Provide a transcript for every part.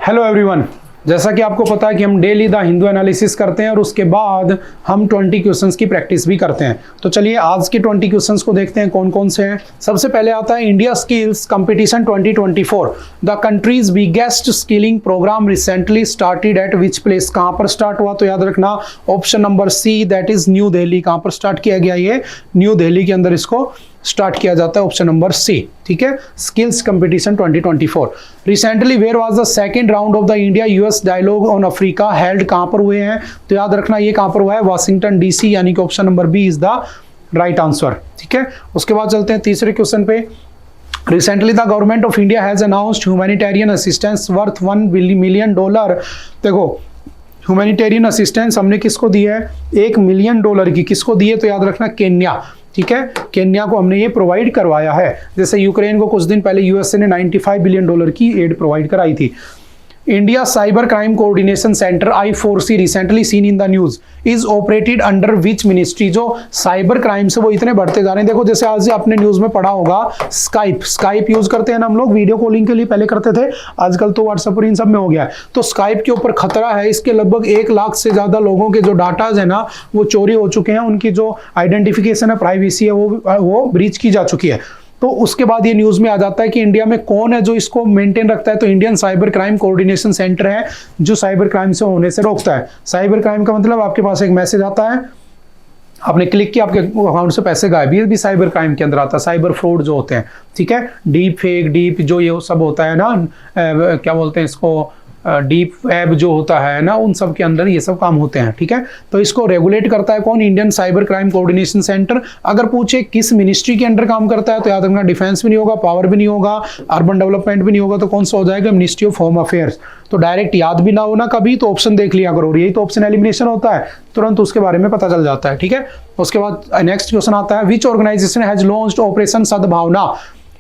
Hello everyone, जैसा कि आपको पता है कि हम डेली द हिंदू एनालिसिस करते हैं और उसके बाद हम 20 क्वेश्चंस की प्रैक्टिस भी करते हैं। तो चलिए आज के 20 क्वेश्चंस को देखते हैं कौन कौन से हैं। सबसे पहले आता है India skills competition 2024। The country's biggest skilling program recently started at which place. कहाँ पर स्टार्ट हुआ? तो याद रखना option number C, that is New Delhi. कहाँ पर स्टार्ट किया गया? ये न्यू दिल्ली के अंदर इसको स्टार्ट किया जाता है, ऑप्शन नंबर सी। ठीक है, skills competition 2024। Recently where was the second round of the India US dialogue on Africa held. कहां पर हुए हैं? तो याद रखना ये कहां पर हुआ है? वाशिंगटन डीसी, यानी कि option number B is the right answer. ठीक है, उसके बाद चलते हैं तीसरे क्वेश्चन पे। Recently, the government of India has announced humanitarian assistance worth $1 million। देखो, ह्यूमैनिटेरियन असिस्टेंस हमने किसको दी है? $1 मिलियन की। किसको दी है? तो याद रखना केन्या। ठीक है, केन्या को हमने ये प्रोवाइड करवाया है। जैसे यूक्रेन को कुछ दिन पहले यूएसए ने $95 बिलियन की एड प्रोवाइड कराई थी। India cyber crime coordination centre I4C recently seen in the news is operated under which ministry. जो साइबर क्राइम से वो इतने बढ़ते जा रहे हैं। देखो, जैसे आज आपने न्यूज में पढ़ा होगा स्काइप यूज करते हैं ना हम लोग वीडियो कॉलिंग के लिए, पहले करते थे, आजकल तो व्हाट्सएप और इन सब में हो गया है। तो स्काइप के ऊपर खतरा है। इसके लगभग 1 लाख से ज्यादा लोगों के जो डाटाज है ना वो चोरी हो चुके हैं। उनकी जो आइडेंटिफिकेशन है, प्राइवेसी है, वो ब्रीच की जा चुकी है। तो उसके बाद ये न्यूज में आ जाता है कि इंडिया में कौन है जो इसको मेंटेन रखता है? तो Indian cyber crime coordination centre है जो साइबर क्राइम से होने से रोकता है। साइबर क्राइम का मतलब आपके पास एक मैसेज आता है, आपने क्लिक किया, आपके अकाउंट से पैसे गायब, ये भी साइबर क्राइम के अंदर आता है। साइबर फ्रॉड जो होते हैं, ठीक है, डीप फेक, डीप जो ये सब होता है ना, क्या बोलते हैं इसको, डीप वेब जो होता है ना, उन सब के अंदर ये सब काम होते हैं। ठीक है, तो इसको रेगुलेट करता है कौन? Indian cyber crime coordination centre. अगर पूछे किस मिनिस्ट्री के अंडर काम करता है तो याद रखना डिफेंस भी नहीं होगा, पावर भी नहीं होगा, अर्बन डेवलपमेंट भी नहीं होगा, तो कौन सा हो जाएगा? Ministry of home affairs. तो डायरेक्ट याद भी ना हो ना कभी तो ऑप्शन देख लिया करो, यही तो ऑप्शन एलिमिनेशन होता है, तुरंत उसके बारे में पता चल जाता है। ठीक है, उसके बाद नेक्स्ट क्वेश्चन आता है, विच ऑर्गेनाइजेशन हैज लॉन्च्ड ऑपरेशन सद्भावना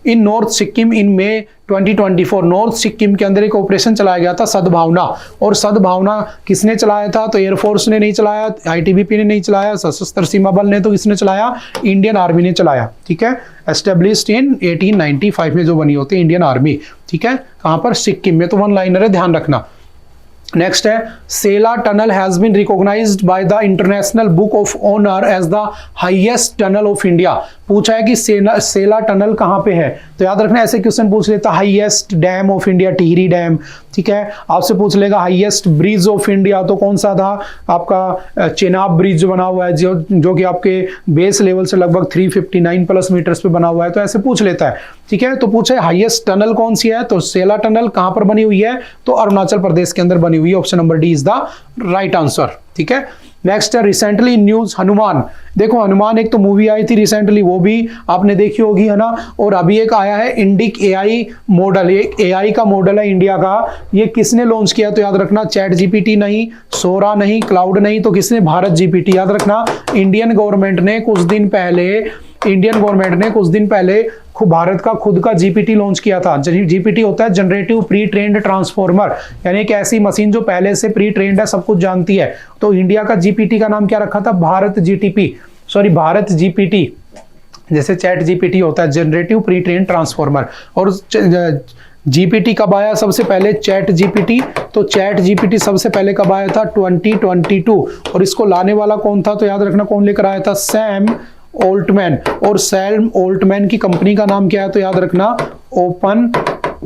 इन नॉर्थ सिक्किम इन मई 2024। नॉर्थ सिक्किम के अंदर एक ऑपरेशन चलाया गया था सद्भावना। और सद्भावना किसने चलाया था? तो एयरफोर्स ने नहीं चलाया, आईटीबीपी ने नहीं चलाया, सशस्त्र सीमा बल ने, तो किसने चलाया? इंडियन आर्मी ने चलाया। ठीक है, एस्टेब्लिश्ड इन 1895 में जो बनी होती है इंडियन आर्मी। ठीक है, कहां पर? सिक्किम में। तो वन लाइनर है, ध्यान रखना। नेक्स्ट है, Sela tunnel has been recognised by the International Book of Honour as the highest tunnel of India. पूछा है कि सेला टनल कहां पे है? तो याद रखना ऐसे क्वेश्चन पूछ लेता, highest dam of India Tehri dam. ठीक है, आपसे पूछ लेगा हाईएस्ट ब्रिज ऑफ इंडिया, तो कौन सा था? आपका चेनाब ब्रिज जो बना हुआ है, जो कि आपके बेस लेवल से लगभग 359 प्लस मीटर्स पे बना हुआ है, तो ऐसे पूछ लेता है। ठीक है, तो पूछे हाईएस्ट टनल कौन सी है? तो सेला टनल कहां पर बनी हुई है? तो अरुणाचल प्रदेश के अंदर बनी हुई है, option number D is the right answer. ठीक है, नेक्स्ट है रिसेंटली न्यूज हनुमान। देखो, हनुमान एक तो मूवी आई थी रिसेंटली, वो भी आपने देखी होगी, है ना। और अभी एक आया है इंडिक एआई मॉडल, एक एआई का मॉडल है इंडिया का। ये किसने लॉन्च किया? तो याद रखना चैट जीपीटी नहीं, सोरा नहीं, क्लाउड नहीं, तो किसने? भारत जीपीटी। याद रखना इंडियन गवर्नमेंट ने कुछ दिन पहले भारत का खुद का जीपीटी लॉन्च किया था। जीपीटी होता है जनरेटिव प्री ट्रेन्ड ट्रांसफॉर्मर, यानी एक ऐसी मशीन जो पहले से प्री ट्रेन्ड है, सब कुछ जानती है। तो इंडिया का जीपीटी का नाम क्या रखा था? भारत जीपीटी। जैसे चैट जीपीटी होता है जनरेटिव प्री ट्रेन्ड ट्रांसफॉर्मर। और जीपीटी कब आया सबसे पहले? Chat GPT. तो चैट जीपीटी सबसे पहले कब आया था? 2022। और इसको लाने वाला कौन था? तो याद रखना कौन लेकर आया था? Sam Altman. और सैम ऑल्टमैन की कंपनी का नाम क्या है? तो याद रखना ओपन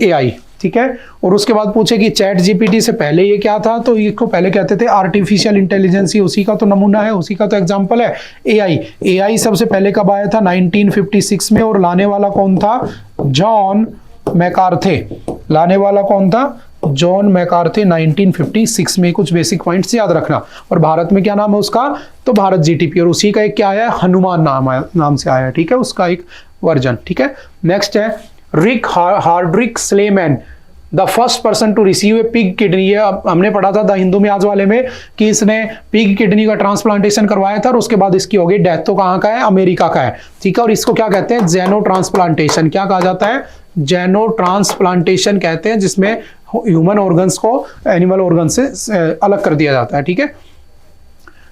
एआई। ठीक है, और उसके बाद पूछे कि चैट जीपीटी से पहले ये क्या था? तो इसको पहले कहते थे आर्टिफिशियल इंटेलिजेंस, उसी का तो नमूना है, उसी का तो एग्जांपल है एआई। एआई सबसे पहले कब आया था? 1956 में। और लाने वाला कौन था? जॉन मैकार्थे। लाने वाला कौन था? जॉन मैकार्थे 1956 में। कुछ बेसिक पॉइंट्स याद रखना। और भारत में क्या नाम है उसका? तो भारत जीटीपी। और उसी का एक क्या आया? हनुमान नाम से आया। ठीक है, उसका एक वर्जन। ठीक है, नेक्स्ट है Rick Richard Slayman, the first person to receive a pig kidney. ये हमने पढ़ा था द हिंदू में आज वाले में कि इसने पिग किडनी का ट्रांसप्लांटेशन करवाया था और उसके बाद इसकी हो गई डेथ। तो कहाँ का है? अमेरिका का है। ठीक है, और इसको क्या कहते हैं? जेनो ट्रांसप्लांटेशन। क्या कहा जाता है? जेनो ट्रांसप्लांटेशन कहते हैं, जिसमें ह्यूमन ऑर्गन्स को एनिमल ऑर्गन से अलग कर दिया जाता है। ठीक है,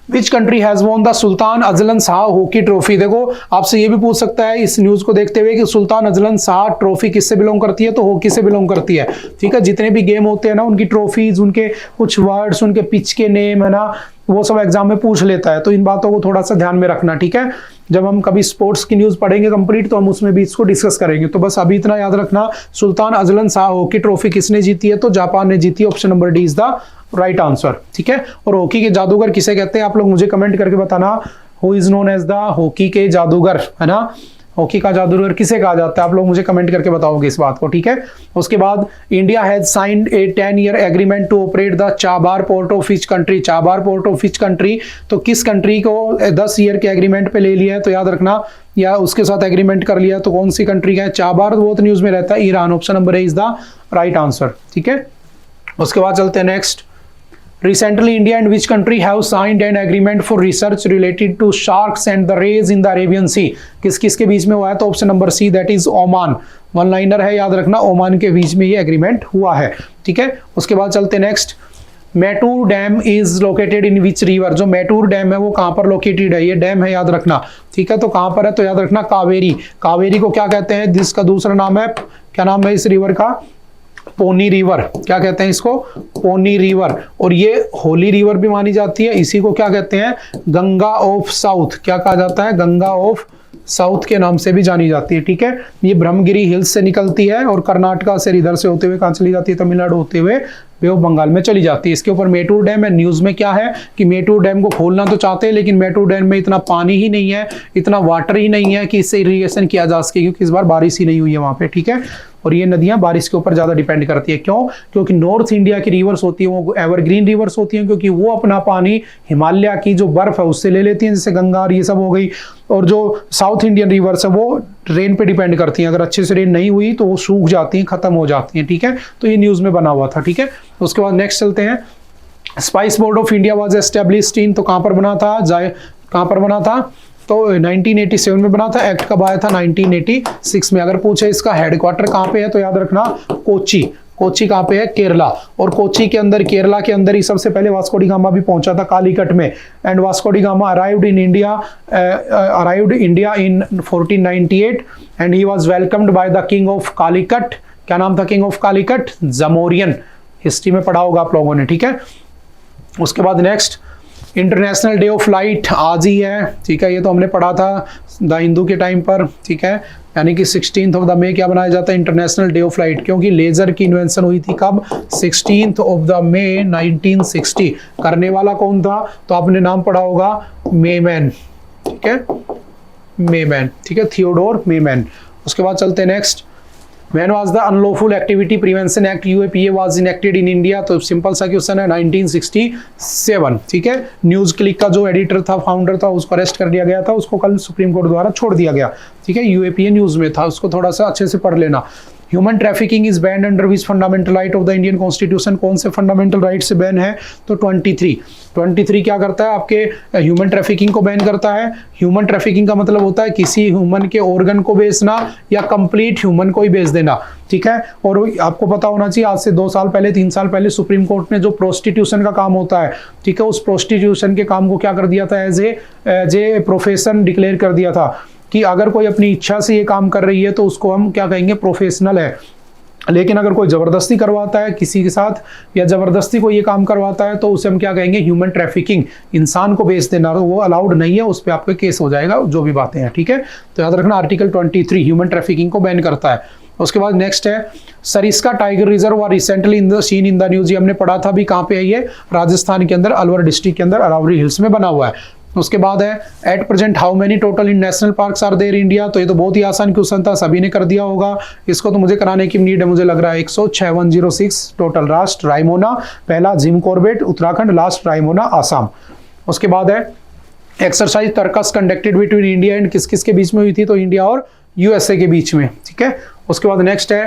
which country has won the Sultan Azlan Shah hockey trophy. देखो आपसे ये भी पूछ सकता है इस न्यूज को देखते हुए कि सुल्तान अजलन शाह ट्रॉफी किससे बिलोंग करती है, तो हॉकी से बिलोंग करती है। ठीक है, जितने भी गेम होते हैं ना उनकी ट्रॉफीज, उनके कुछ वर्ड्स, उनके पिच के नेम है ना, वो सब एग्जाम में पूछ लेता है, तो इन बातों को थोड़ा सा ध्यान में रखना। ठीक है, जब हम कभी स्पोर्ट्स की न्यूज पढ़ेंगे कंप्लीट तो हम उसमें भी इसको डिस्कस करेंगे। तो बस अभी इतना याद रखना, Sultan Azlan Shah hockey trophy किसने जीती है, तो जापान ने जीती है। Option number D is the right answer. ठीक है, और हॉकी के जादूगर किसे कहते हैं आप लोग मुझे कमेंट करके बताना, who is known as the hockey के जादूगर, है ना, हॉकी का जादूगर किसे कहा जाता है, आप लोग मुझे कमेंट करके बताओगे इस बात को। ठीक है, उसके बाद India has signed a 10-year agreement to operate the Chabahar port of which country. Chabahar port of which country, तो किस कंट्री को 10 ईयर के एग्रीमेंट पे ले लिया है, तो याद रखना, या उसके साथ एग्रीमेंट कर लिया तो कौन सी कंट्री का है। चाबार वो तो न्यूज में रहता है Iran. Option number A is the right answer. ठीक है, उसके बाद चलते हैं next. Recently, India and which country have signed an agreement for research related to sharks and the rays in the Arabian Sea? किस किस के बीच में हुआ है, तो option number C that is Oman. One liner है, याद रखना, ओमान के बीच में ये एग्रीमेंट हुआ है। ठीक है, उसके बाद चलते next. Mettur dam is located in which river. जो मैटूर डैम है वो कहां पर लोकेटेड है, ये डैम है, याद रखना। ठीक है, तो कहां पर है, तो याद रखना कावेरी। कावेरी को क्या कहते हैं, जिसका दूसरा नाम है, क्या नाम है इस रिवर का, पोनी रिवर। क्या कहते हैं इसको, पोनी रिवर। और ये होली रिवर भी मानी जाती है। इसी को क्या कहते हैं, गंगा ऑफ साउथ। क्या कहा जाता है, गंगा ऑफ साउथ के नाम से भी जानी जाती है। ठीक है, ये ब्रह्मगिरी हिल्स से निकलती है और कर्नाटका से इधर से होते हुए कहां चली जाती है, तमिलनाडु होते हुए बे ऑफ बंगाल में चली जाती है। इसके ऊपर मेटूर डैम है। न्यूज में क्या है कि मेटूर डैम को खोलना तो चाहते हैं लेकिन मेटूर डैम में इतना पानी ही नहीं है, इतना वाटर ही नहीं है कि इससे इरिगेशन किया जा सके, क्योंकि इस बार बारिश ही नहीं हुई है वहां पे। ठीक है, और ये नदियां बारिश के ऊपर ज्यादा डिपेंड करती है। क्यों, क्योंकि नॉर्थ इंडिया की रिवर्स होती है वो एवरग्रीन रिवर्स होती हैं, क्योंकि वो अपना पानी हिमालय की जो बर्फ है उससे ले लेती हैं, जैसे गंगा और ये सब हो गई। और जो साउथ इंडियन रिवर्स है वो रेन पे डिपेंड करती हैं, अगर अच्छे से रेन नहीं हुई तो वो सूख जाती हैं, खत्म हो जाती हैं। ठीक है, तो ये न्यूज में बना हुआ था। ठीक है, उसके बाद नेक्स्ट चलते हैं। Spice board of India was established in, तो कहां पर बना था, कहां पर बना था, तो 1987 में बना था। एक्ट कब आया था, 1986 में। अगर पूछे इसका हेडक्वार्टर कहां पे है, तो याद रखना कोची। कोची कहां पे है, केरला। और कोची के अंदर, केरला के अंदर ही सबसे पहले वास्को डी गामा भी पहुंचा था कालीकट में। And Vasco D gamma arrived in India in 1498 and he was welcomed by the king of Calicut. क्या नाम था किंग ऑफ कालीकट, जमोरियन। हिस्ट्री में पढ़ा होगा आप लोगों ने। ठीक है, उसके बाद next, international day of light आज ही है। ठीक है, ये तो हमने पढ़ा था द हिंदू के टाइम पर। ठीक है, यानी कि 16 ऑफ द मे क्या बनाया जाता है, इंटरनेशनल डे ऑफ लाइट, क्योंकि लेजर की इन्वेंशन हुई थी कब, 16 ऑफ द मे 1960। करने वाला कौन था, तो आपने नाम पढ़ा होगा मेमैन। ठीक है, मेमैन। ठीक है, थियोडोर मेमैन। उसके बाद चलते हैं next. When was the Unlawful Activity Prevention Act UAPA was enacted in India? तो सिंपल सा क्वेश्चन है, 1967। ठीक है, न्यूज क्लिक का जो एडिटर था, फाउंडर था, उसको अरेस्ट कर लिया गया था, उसको कल सुप्रीम कोर्ट द्वारा छोड़ दिया गया। ठीक है, यूएपीए न्यूज में था, उसको थोड़ा सा अच्छे से पढ़ लेना। Human trafficking is ban under which fundamental right of the Indian constitution. कौन से फंडामेंटल राइट से बैन है, तो 23 क्या करता है, आपके ह्यूमन ट्रैफिकिंग को बैन करता है। ह्यूमन ट्रैफिकिंग का मतलब होता है किसी ह्यूमन के ऑर्गन को बेचना या कंप्लीट ह्यूमन को ही बेच देना। ठीक है, और आपको पता होना चाहिए आज से 2 साल पहले 3 साल पहले सुप्रीम कोर्ट ने जो प्रोस्टिट्यूशन का काम होता है, ठीक है, उस प्रोस्टिट्यूशन के काम को क्या कर दिया था, एज ए प्रोफेशन डिक्लेयर कर दिया था कि अगर कोई अपनी इच्छा से ये काम कर रही है तो उसको हम क्या कहेंगे, प्रोफेशनल है। लेकिन अगर कोई जबरदस्ती करवाता है किसी के साथ या जबरदस्ती को ये काम करवाता है तो उसे हम क्या कहेंगे, ह्यूमन ट्रैफिकिंग। इंसान को बेच देना वो अलाउड नहीं है, उस पर आपका केस हो जाएगा, जो भी बातें हैं। ठीक है, तो याद रखना आर्टिकल 23 ह्यूमन ट्रैफिकिंग को बैन करता है। उसके बाद नेक्स्ट है, सरिस्का टाइगर रिजर्व और recently in the seen in the news. हमने पढ़ा था, अभी कहाँ पे है ये, राजस्थान के अंदर अलवर डिस्ट्रिक्ट के अंदर अरावली हिल्स में बना हुआ है। उसके बाद है, at present how many total in national parks are there India. तो ये तो बहुत ही आसान क्वेश्चन था, सभी ने कर दिया होगा, इसको तो मुझे कराने की नीड है, मुझे लग रहा है 106 टोटल। लास्ट रायमोना, पहला Jim Corbett Uttarakhand, last Raimona Assam. उसके बाद है, exercise Turks conducted between India and किस किस के बीच में हुई थी, तो इंडिया और यूएसए के बीच में। ठीक है, उसके बाद नेक्स्ट है,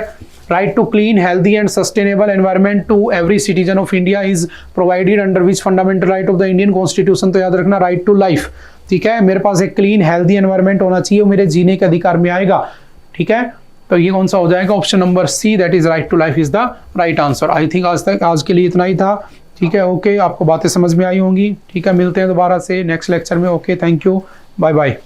right to clean healthy and sustainable environment to every citizen of India is provided under which fundamental right of the Indian constitution. तो याद रखना राइट टू लाइफ। ठीक है, मेरे पास एक क्लीन हेल्दी एनवायरनमेंट होना चाहिए, मेरे जीने के अधिकार में आएगा। ठीक है, तो ये कौन सा हो जाएगा, option number C that is right to life is the right answer. I think आज के लिए इतना ही था। ठीक है, ओके, आपको बातें समझ में आई होंगी। ठीक है, मिलते हैं दोबारा से नेक्स्ट लेक्चर में। Okay, thank you, bye bye.